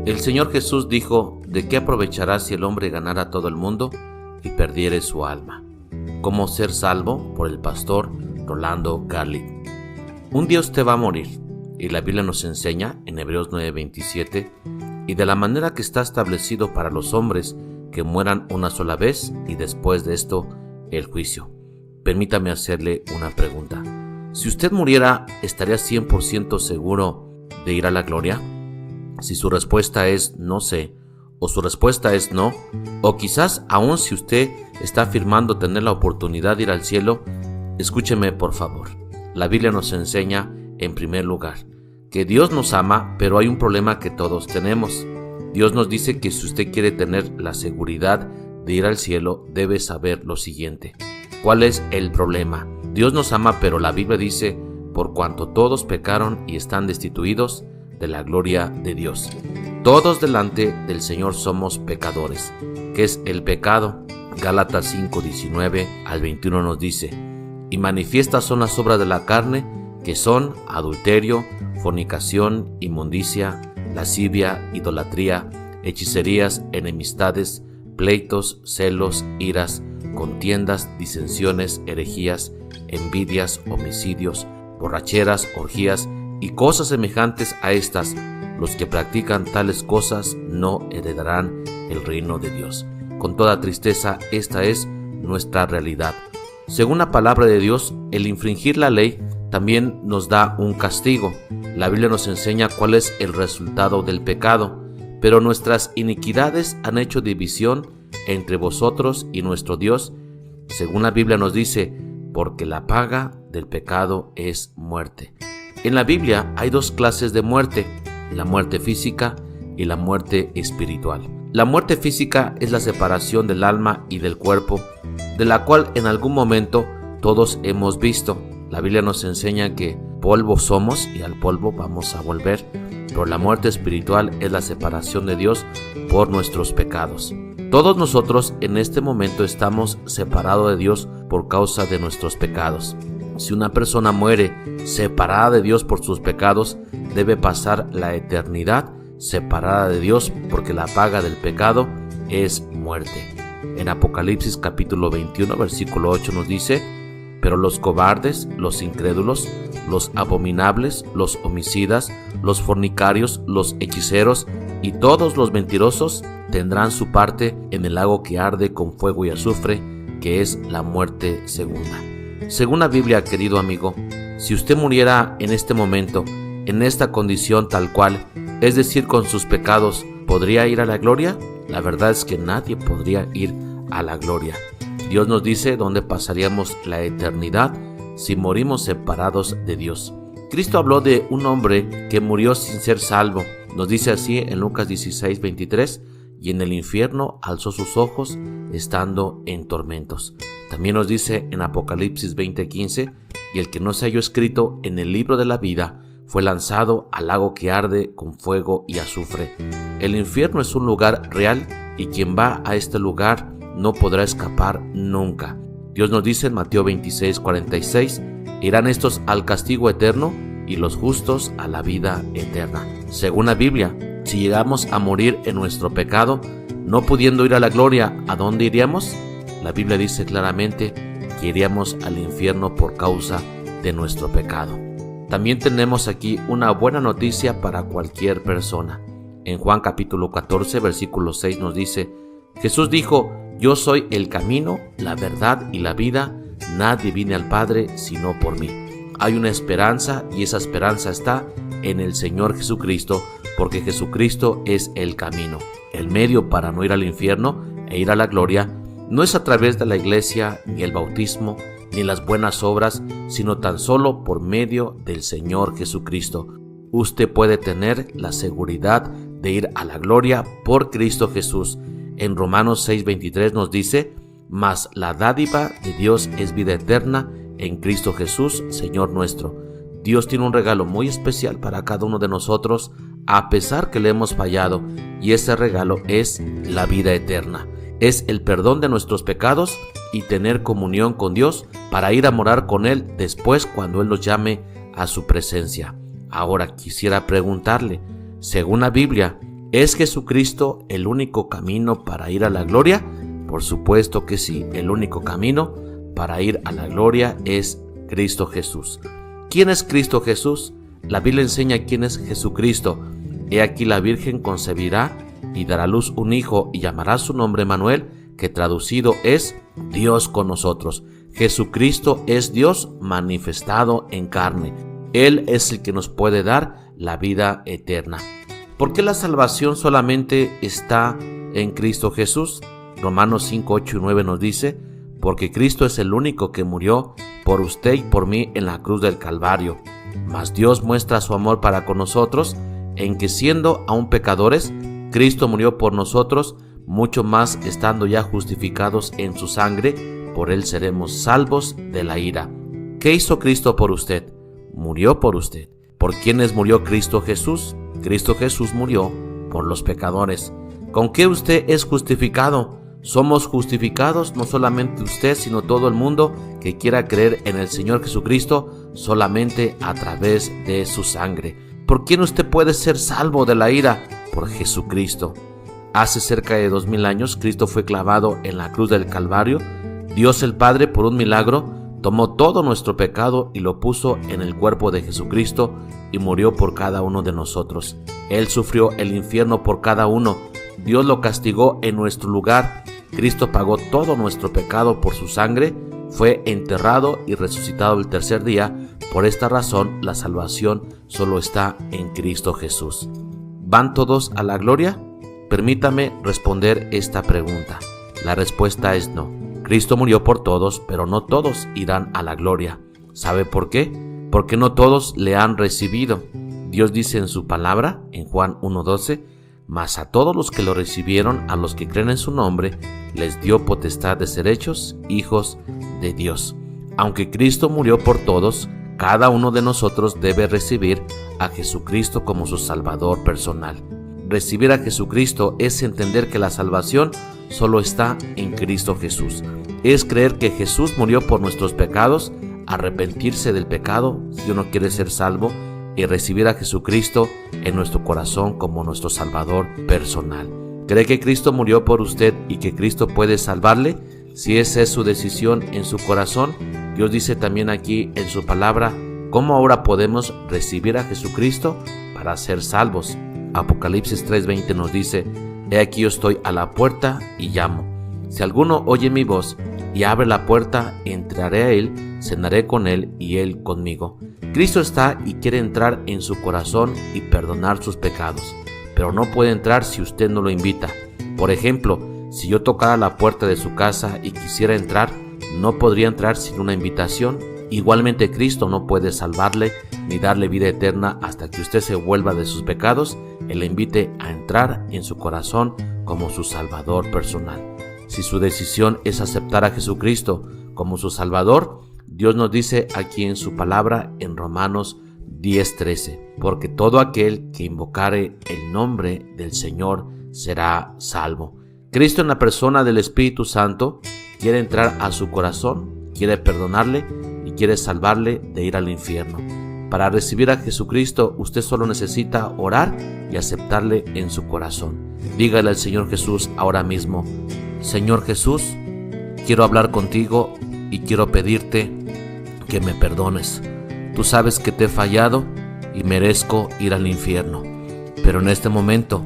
El Señor Jesús dijo: ¿de qué aprovechará si el hombre ganara todo el mundo y perdiere su alma? ¿Cómo ser salvo? Por el pastor Rolando Garlic. Un día usted va a morir, y la Biblia nos enseña en Hebreos 9:27, y de la manera que está establecido para los hombres que mueran una sola vez, y después de esto el juicio. Permítame hacerle una pregunta. Si usted muriera, ¿estaría 100% seguro de ir a la gloria? Si su respuesta es no sé, o su respuesta es no, o quizás aún si usted está afirmando tener la oportunidad de ir al cielo, escúcheme por favor. La Biblia nos enseña, en primer lugar, que Dios nos ama, pero hay un problema que todos tenemos. Dios nos dice que si usted quiere tener la seguridad de ir al cielo, debe saber lo siguiente. ¿Cuál es el problema? Dios nos ama, pero la Biblia dice: por cuanto todos pecaron y están destituidos de la gloria de Dios. Todos delante del Señor somos pecadores. ¿Qué es el pecado? Gálatas 5:19 al 21 nos dice: y manifiestas son las obras de la carne, que son adulterio, fornicación, inmundicia, lascivia, idolatría, hechicerías, enemistades, pleitos, celos, iras, contiendas, disensiones, herejías, envidias, homicidios, borracheras, orgías y cosas semejantes a estas. Los que practican tales cosas no heredarán el reino de Dios. Con toda tristeza, esta es nuestra realidad. Según la palabra de Dios, el infringir la ley también nos da un castigo. La Biblia nos enseña cuál es el resultado del pecado, pero nuestras iniquidades han hecho división entre vosotros y nuestro Dios. Según la Biblia nos dice: porque la paga del pecado es muerte. En la Biblia hay dos clases de muerte: la muerte física y la muerte espiritual. La muerte física es la separación del alma y del cuerpo, de la cual en algún momento todos hemos visto. La Biblia nos enseña que polvo somos y al polvo vamos a volver, pero la muerte espiritual es la separación de Dios por nuestros pecados. Todos nosotros en este momento estamos separados de Dios por causa de nuestros pecados. Si una persona muere separada de Dios por sus pecados, debe pasar la eternidad separada de Dios, porque la paga del pecado es muerte. En Apocalipsis capítulo 21 versículo 8 nos dice: pero los cobardes, los incrédulos, los abominables, los homicidas, los fornicarios, los hechiceros y todos los mentirosos tendrán su parte en el lago que arde con fuego y azufre, que es la muerte segunda. Según la Biblia, querido amigo, si usted muriera en este momento, en esta condición tal cual, es decir, con sus pecados, ¿podría ir a la gloria? La verdad es que nadie podría ir a la gloria. Dios nos dice dónde pasaríamos la eternidad si morimos separados de Dios. Cristo habló de un hombre que murió sin ser salvo. Nos dice así en Lucas 16:23: y en el infierno alzó sus ojos estando en tormentos. También nos dice en Apocalipsis 20:15: y el que no se halló escrito en el libro de la vida fue lanzado al lago que arde con fuego y azufre. El infierno es un lugar real y quien va a este lugar no podrá escapar nunca. Dios nos dice en Mateo 26:46: irán estos al castigo eterno y los justos a la vida eterna. Según la Biblia, si llegamos a morir en nuestro pecado, no pudiendo ir a la gloria, ¿a dónde iríamos? La Biblia dice claramente que iríamos al infierno por causa de nuestro pecado. También tenemos aquí una buena noticia para cualquier persona. En Juan capítulo 14, versículo 6 nos dice: Jesús dijo: yo soy el camino, la verdad y la vida, nadie viene al Padre sino por mí. Hay una esperanza y esa esperanza está en el Señor Jesucristo, porque Jesucristo es el camino. El medio para no ir al infierno e ir a la gloria no es a través de la iglesia, ni el bautismo, ni las buenas obras, sino tan solo por medio del Señor Jesucristo. Usted puede tener la seguridad de ir a la gloria por Cristo Jesús. En Romanos 6:23 nos dice: mas la dádiva de Dios es vida eterna en Cristo Jesús, Señor nuestro. Dios tiene un regalo muy especial para cada uno de nosotros, a pesar que le hemos fallado, y ese regalo es la vida eterna. Es el perdón de nuestros pecados y tener comunión con Dios para ir a morar con Él después cuando Él nos llame a su presencia. Ahora quisiera preguntarle, Según la Biblia, ¿es Jesucristo el único camino para ir a la gloria? Por supuesto que sí, el único camino para ir a la gloria es Cristo Jesús. ¿Quién es Cristo Jesús? La Biblia enseña quién es Jesucristo. He aquí la Virgen concebirá y dará a luz un hijo y llamará su nombre Manuel, que traducido es Dios con nosotros. Jesucristo es Dios manifestado en carne. Él es el que nos puede dar la vida eterna. ¿Por qué la salvación solamente está en Cristo Jesús? Romanos 5, 8 y 9 nos dice: porque Cristo es el único que murió por usted y por mí en la cruz del Calvario. Mas Dios muestra su amor para con nosotros en que, siendo aún pecadores, Cristo murió por nosotros. Mucho más estando ya justificados en su sangre, por él seremos salvos de la ira. ¿Qué hizo Cristo por usted? Murió por usted. ¿Por quiénes murió Cristo Jesús? Cristo Jesús murió por los pecadores. ¿Con qué usted es justificado? Somos justificados no solamente usted, sino todo el mundo que quiera creer en el Señor Jesucristo, solamente a través de su sangre. ¿Por quién usted puede ser salvo de la ira? Por Jesucristo. Hace cerca de 2000 años, Cristo fue clavado en la cruz del Calvario. Dios el Padre, por un milagro, tomó todo nuestro pecado y lo puso en el cuerpo de Jesucristo y murió por cada uno de nosotros. Él sufrió el infierno por cada uno. Dios lo castigó en nuestro lugar. Cristo pagó todo nuestro pecado por su sangre, fue enterrado y resucitado el tercer día. Por esta razón, la salvación solo está en Cristo Jesús. ¿Van todos a la gloria? Permítame responder esta pregunta. La respuesta es no. Cristo murió por todos, pero no todos irán a la gloria. ¿Sabe por qué? Porque no todos le han recibido. Dios dice en su palabra, en Juan 1:12, mas a todos los que lo recibieron, a los que creen en su nombre, les dio potestad de ser hechos hijos de Dios. Aunque Cristo murió por todos, cada uno de nosotros debe recibir a Jesucristo como su Salvador personal. Recibir a Jesucristo es entender que la salvación solo está en Cristo Jesús. Es creer que Jesús murió por nuestros pecados, arrepentirse del pecado si uno quiere ser salvo, y recibir a Jesucristo en nuestro corazón como nuestro Salvador personal. ¿Cree que Cristo murió por usted y que Cristo puede salvarle? Si esa es su decisión en su corazón, Dios dice también aquí en su palabra cómo ahora podemos recibir a Jesucristo para ser salvos. Apocalipsis 3:20 nos dice: he aquí yo estoy a la puerta y llamo. Si alguno oye mi voz y abre la puerta, entraré a él, cenaré con él y él conmigo. Cristo está y quiere entrar en su corazón y perdonar sus pecados, pero no puede entrar si usted no lo invita. Por ejemplo, si yo tocara la puerta de su casa y quisiera entrar, no podría entrar sin una invitación. Igualmente, Cristo no puede salvarle ni darle vida eterna hasta que usted se vuelva de sus pecados y le invite a entrar en su corazón como su Salvador personal. Si su decisión es aceptar a Jesucristo como su Salvador, Dios nos dice aquí en su palabra en Romanos 10:13, porque todo aquel que invocare el nombre del Señor será salvo. Cristo, en la persona del Espíritu Santo, quiere entrar a su corazón, quiere perdonarle y quiere salvarle de ir al infierno. Para recibir a Jesucristo, usted solo necesita orar y aceptarle en su corazón. Dígale al Señor Jesús ahora mismo: Señor Jesús, quiero hablar contigo y quiero pedirte que me perdones. Tú sabes que te he fallado y merezco ir al infierno. Pero en este momento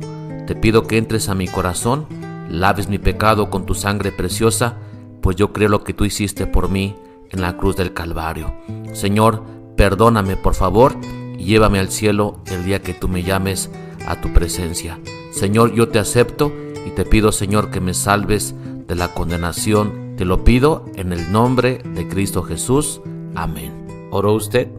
te pido que entres a mi corazón, laves mi pecado con tu sangre preciosa, pues yo creo lo que tú hiciste por mí en la cruz del Calvario. Señor, perdóname por favor y llévame al cielo el día que tú me llames a tu presencia. Señor, yo te acepto y te pido, Señor, que me salves de la condenación. Te lo pido en el nombre de Cristo Jesús. Amén. ¿Oró usted?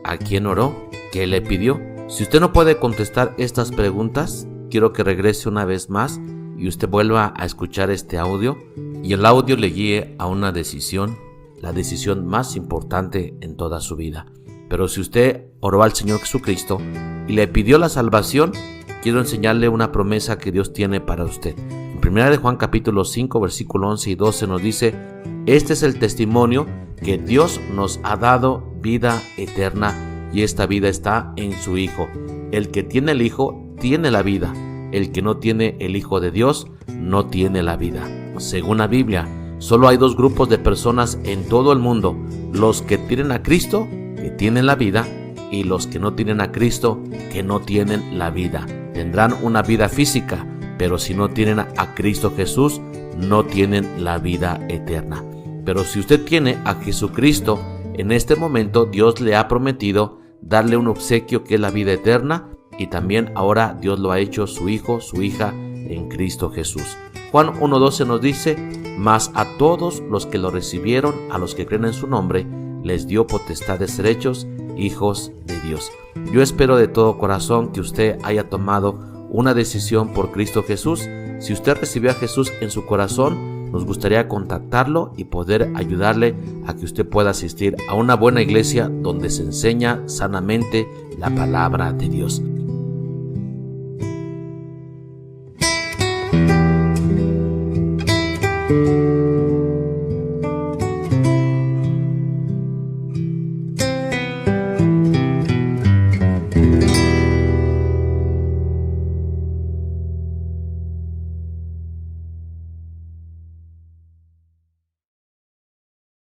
¿A quién oró? ¿Qué le pidió? Si usted no puede contestar estas preguntas, quiero que regrese una vez más y usted vuelva a escuchar este audio y el audio le guíe a una decisión, la decisión más importante en toda su vida. Pero si usted oró al Señor Jesucristo y le pidió la salvación, quiero enseñarle una promesa que Dios tiene para usted. En 1 de Juan capítulo 5, versículo 11 y 12 nos dice: este es el testimonio que Dios nos ha dado vida eterna y esta vida está en su Hijo. El que tiene el Hijo tiene la vida. El que no tiene el Hijo de Dios no tiene la vida. Según la Biblia, solo hay dos grupos de personas en todo el mundo: los que tienen a Cristo, que tienen la vida, y los que no tienen a Cristo, que no tienen la vida. Tendrán una vida física, pero si no tienen a Cristo Jesús, no tienen la vida eterna. Pero si usted tiene a Jesucristo, en este momento Dios le ha prometido darle un obsequio que es la vida eterna, y también ahora Dios lo ha hecho su hijo, su hija en Cristo Jesús. Juan 1:12 nos dice: mas a todos los que lo recibieron, a los que creen en su nombre, les dio potestad de ser hechos hijos de Dios. Yo espero de todo corazón que usted haya tomado una decisión por Cristo Jesús. Si usted recibió a Jesús en su corazón, nos gustaría contactarlo y poder ayudarle a que usted pueda asistir a una buena iglesia donde se enseña sanamente la palabra de Dios.